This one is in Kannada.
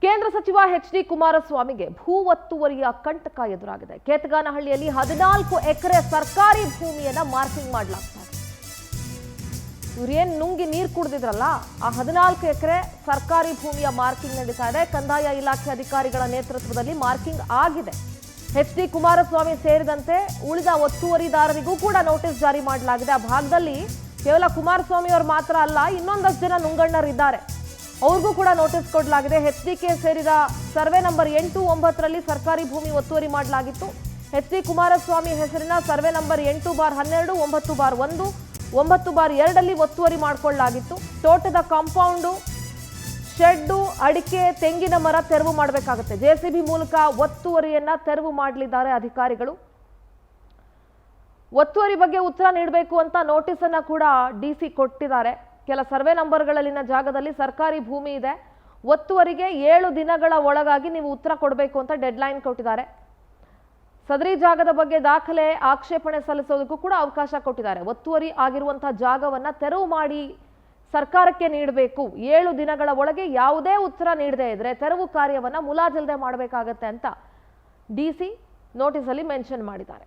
ಕೇಂದ್ರ ಸಚಿವ ಎಚ್.ಡಿ. ಕುಮಾರಸ್ವಾಮಿಗೆ ಭೂ ಒತ್ತುವರಿಯ ಕಂಟಕ ಎದುರಾಗಿದೆ. ಕೇತಗಾನಹಳ್ಳಿಯಲ್ಲಿ 14 ಎಕರೆ ಸರ್ಕಾರಿ ಭೂಮಿಯನ್ನ ಮಾರ್ಕಿಂಗ್ ಮಾಡಲಾಗ್ತಾ ಇದೆ. ಇವರೇನು ನುಂಗಿ ನೀರು ಕುಡಿದಿದ್ರಲ್ಲ, ಆ 14 ಎಕರೆ ಸರ್ಕಾರಿ ಭೂಮಿಯ ಮಾರ್ಕಿಂಗ್ ನಡೀತಾ ಇದೆ. ಕಂದಾಯ ಇಲಾಖೆ ಅಧಿಕಾರಿಗಳ ನೇತೃತ್ವದಲ್ಲಿ ಮಾರ್ಕಿಂಗ್ ಆಗಿದೆ. ಎಚ್.ಡಿ. ಕುಮಾರಸ್ವಾಮಿ ಸೇರಿದಂತೆ ಉಳಿದ ಒತ್ತುವರಿದಾರರಿಗೂ ಕೂಡ ನೋಟಿಸ್ ಜಾರಿ ಮಾಡಲಾಗಿದೆ. ಆ ಭಾಗದಲ್ಲಿ ಕೇವಲ ಕುಮಾರಸ್ವಾಮಿ ಅವರು ಮಾತ್ರ ಅಲ್ಲ, ಇನ್ನೊಂದಷ್ಟು ಜನ ನುಂಗಣ್ಣರಿದ್ದಾರೆ, ಅವ್ರಿಗೂ ಕೂಡ ನೋಟಿಸ್ ಕೊಡಲಾಗಿದೆ. ಎಚ್.ಡಿ.ಕೆ ಸೇರಿದ ಸರ್ವೆ ನಂಬರ್ 8, 9ರಲ್ಲಿ ಸರ್ಕಾರಿ ಭೂಮಿ ಒತ್ತುವರಿ ಮಾಡಲಾಗಿತ್ತು. ಎಚ್.ಡಿ. ಕುಮಾರಸ್ವಾಮಿ ಹೆಸರಿನ ಸರ್ವೆ ನಂಬರ್ 8/12, 9/1, 9/2ರಲ್ಲಿ ಒತ್ತುವರಿ ಮಾಡಿಕೊಳ್ಳಲಾಗಿತ್ತು. ತೋಟದ ಕಾಂಪೌಂಡು, ಶೆಡ್ಡು, ಅಡಿಕೆ, ತೆಂಗಿನ ಮರ ತೆರವು ಮಾಡಬೇಕಾಗುತ್ತೆ. ಜೆಸಿಬಿ ಮೂಲಕ ಒತ್ತುವರಿಯನ್ನ ತೆರವು ಮಾಡಲಿದ್ದಾರೆ ಅಧಿಕಾರಿಗಳು. ಒತ್ತುವರಿ ಬಗ್ಗೆ ಉತ್ತರ ನೀಡಬೇಕು ಅಂತ ನೋಟಿಸ್ ಅನ್ನ ಕೂಡ ಡಿಸಿ ಕೊಟ್ಟಿದ್ದಾರೆ. ಕೆಲ ಸರ್ವೆ ನಂಬರ್ಗಳಲ್ಲಿನ ಜಾಗದಲ್ಲಿ ಸರ್ಕಾರಿ ಭೂಮಿ ಇದೆ, ಒತ್ತುವರಿಗೆ 7 ದಿನಗಳ ಒಳಗಾಗಿ ನೀವು ಉತ್ತರ ಕೊಡಬೇಕು ಅಂತ ಡೆಡ್ಲೈನ್ ಕೊಟ್ಟಿದ್ದಾರೆ. ಸದರಿ ಜಾಗದ ಬಗ್ಗೆ ದಾಖಲೆ, ಆಕ್ಷೇಪಣೆ ಸಲ್ಲಿಸೋದಕ್ಕೂ ಕೂಡ ಅವಕಾಶ ಕೊಟ್ಟಿದ್ದಾರೆ. ಒತ್ತುವರಿ ಆಗಿರುವಂತಹ ಜಾಗವನ್ನ ತೆರವು ಮಾಡಿ ಸರ್ಕಾರಕ್ಕೆ ನೀಡಬೇಕು. 7 ದಿನಗಳ ಒಳಗೆ ಯಾವುದೇ ಉತ್ತರ ನೀಡದೇ ಇದ್ರೆ ತೆರವು ಕಾರ್ಯವನ್ನ ಮುಲಾಜಿಲ್ಲದೆ ಮಾಡಬೇಕಾಗತ್ತೆ ಅಂತ ಡಿಸಿ ನೋಟಿಸ್ ಅಲ್ಲಿ ಮೆನ್ಷನ್ ಮಾಡಿದ್ದಾರೆ.